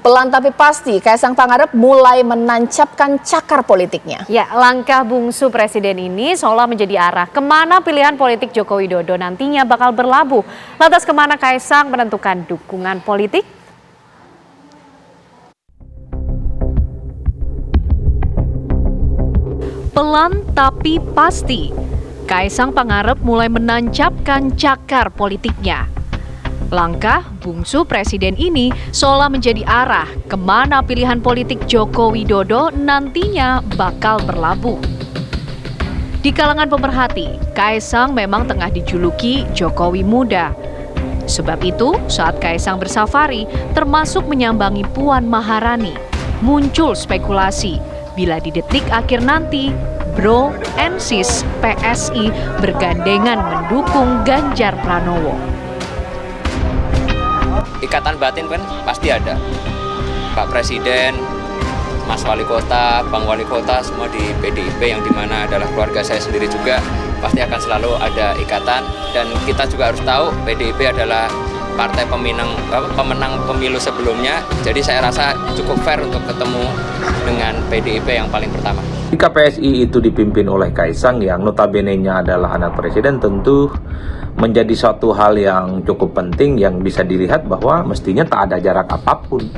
Pelan tapi pasti, Kaisang Pangarep mulai menancapkan cakar politiknya. Ya, langkah bungsu presiden ini seolah menjadi arah kemana pilihan politik Joko Widodo nantinya bakal berlabuh. Lantas kemana Kaisang menentukan dukungan politik? Pelan tapi pasti, Kaisang Pangarep mulai menancapkan cakar politiknya. Langkah bungsu presiden ini seolah menjadi arah kemana pilihan politik Joko Widodo nantinya bakal berlabuh. Di kalangan pemerhati, Kaisang memang tengah dijuluki Jokowi muda. Sebab itu, saat Kaisang bersafari, termasuk menyambangi Puan Maharani, muncul spekulasi bila di detik akhir nanti, Bro and Sis PSI bergandengan mendukung Ganjar Pranowo. Ikatan batin kan pasti ada. Pak Presiden, Mas Wali Kota, Bang Wali Kota, semua di PDIP yang dimana adalah keluarga saya sendiri juga, pasti akan selalu ada ikatan. Dan kita juga harus tahu PDIP adalah partai pemenang pemilu sebelumnya. Jadi saya rasa cukup fair untuk ketemu dengan PDIP yang paling pertama. Jika PSI itu dipimpin oleh Kaisang yang notabene-nya adalah anak presiden, tentu menjadi suatu hal yang cukup penting yang bisa dilihat bahwa mestinya tak ada jarak apapun.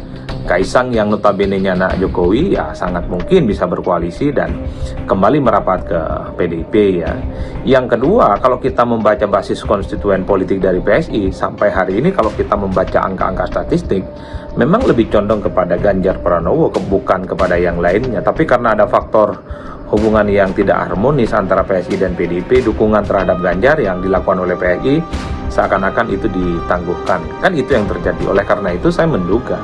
Kaisang yang notabene-nya anak Jokowi ya sangat mungkin bisa berkoalisi dan kembali merapat ke PDIP ya. Yang kedua, kalau kita membaca basis konstituen politik dari PSI sampai hari ini, kalau kita membaca angka-angka statistik, memang lebih condong kepada Ganjar Pranowo bukan kepada yang lainnya. Tapi karena ada faktor hubungan yang tidak harmonis antara PSI dan PDIP, dukungan terhadap Ganjar yang dilakukan oleh PSI seakan-akan itu ditangguhkan. Kan itu yang terjadi. Oleh karena itu saya menduga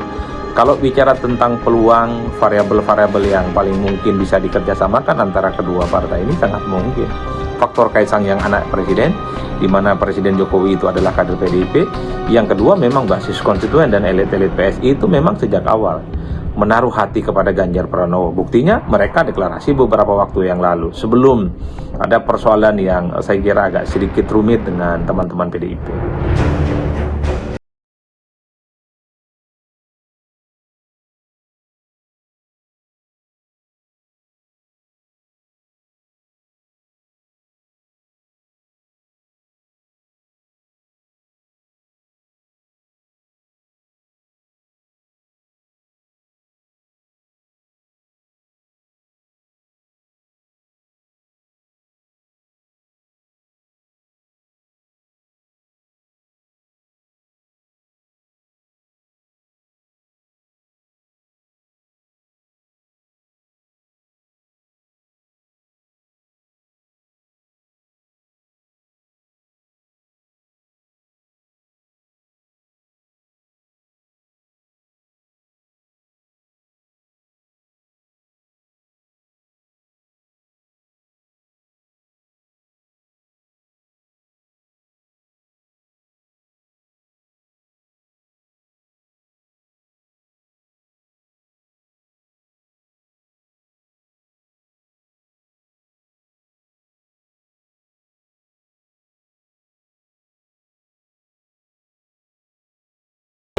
kalau bicara tentang peluang variabel-variabel yang paling mungkin bisa dikerjasamakan antara kedua partai ini sangat mungkin. Faktor Kaisang yang anak presiden, di mana Presiden Jokowi itu adalah kader PDIP. Yang kedua memang basis konstituen dan elit-elit PSI itu memang sejak awal menaruh hati kepada Ganjar Pranowo. Buktinya mereka deklarasi beberapa waktu yang lalu sebelum ada persoalan yang saya kira agak sedikit rumit dengan teman-teman PDIP.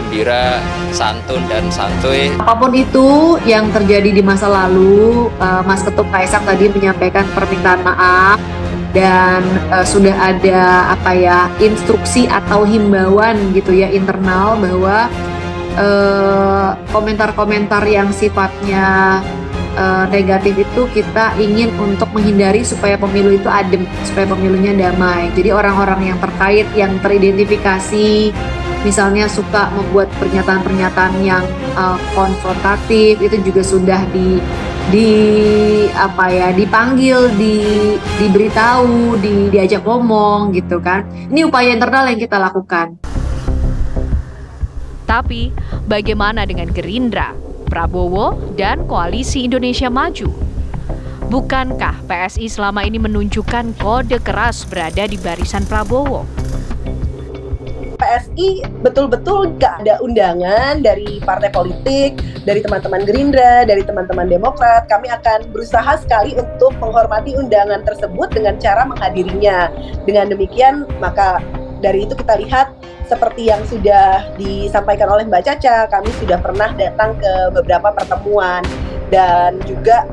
Gembira, santun dan santuy. Apapun itu yang terjadi di masa lalu, Mas Ketum Kaisang tadi menyampaikan permintaan maaf dan sudah ada instruksi atau himbauan gitu ya internal bahwa komentar-komentar yang sifatnya negatif itu kita ingin untuk menghindari supaya pemilu itu adem, supaya pemilunya damai. Jadi orang-orang yang terkait, yang teridentifikasi misalnya suka membuat pernyataan-pernyataan yang konfrontatif, itu juga sudah dipanggil, diberitahu, diajak ngomong gitu kan. Ini upaya internal yang kita lakukan. Tapi bagaimana dengan Gerindra, Prabowo, dan Koalisi Indonesia Maju? Bukankah PSI selama ini menunjukkan kode keras berada di barisan Prabowo? PSI betul-betul gak ada undangan dari partai politik, dari teman-teman Gerindra, dari teman-teman Demokrat. Kami akan berusaha sekali untuk menghormati undangan tersebut dengan cara menghadirinya. Dengan demikian, maka dari itu kita lihat seperti yang sudah disampaikan oleh Mbak Caca, kami sudah pernah datang ke beberapa pertemuan dan juga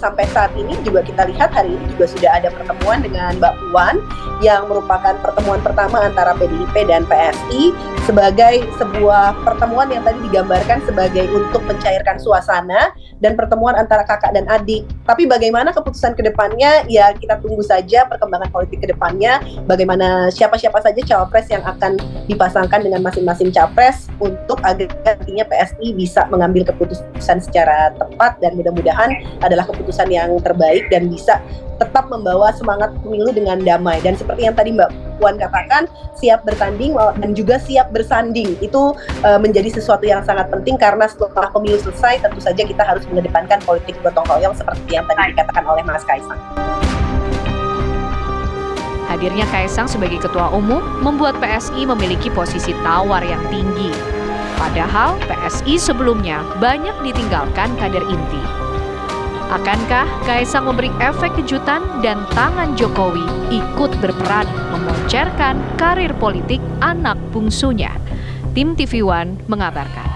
sampai saat ini juga kita lihat hari ini juga sudah ada pertemuan dengan Mbak Puan yang merupakan pertemuan pertama antara PDIP dan PSI sebagai sebuah pertemuan yang tadi digambarkan sebagai untuk mencairkan suasana dan pertemuan antara kakak dan adik. Tapi bagaimana keputusan ke depannya, ya kita tunggu saja perkembangan politik ke depannya, bagaimana siapa-siapa saja cawapres yang akan dipasangkan dengan masing-masing capres untuk agar nantinya PSI bisa mengambil keputusan secara tepat dan mudah-mudahan adalah keputusan yang terbaik dan bisa tetap membawa semangat pemilu dengan damai. Dan seperti yang tadi Mbak Puan katakan, siap bertanding dan juga siap bersanding. Itu menjadi sesuatu yang sangat penting karena setelah pemilu selesai tentu saja kita harus mengedepankan politik gotong royong seperti yang tadi dikatakan oleh Mas Kaisang. Hadirnya Kaisang sebagai ketua umum membuat PSI memiliki posisi tawar yang tinggi. Padahal PSI sebelumnya banyak ditinggalkan kader inti. Akankah Kaisang memberi efek kejutan dan tangan Jokowi ikut berperan memoncerkan karir politik anak bungsunya? Tim TV One mengabarkan.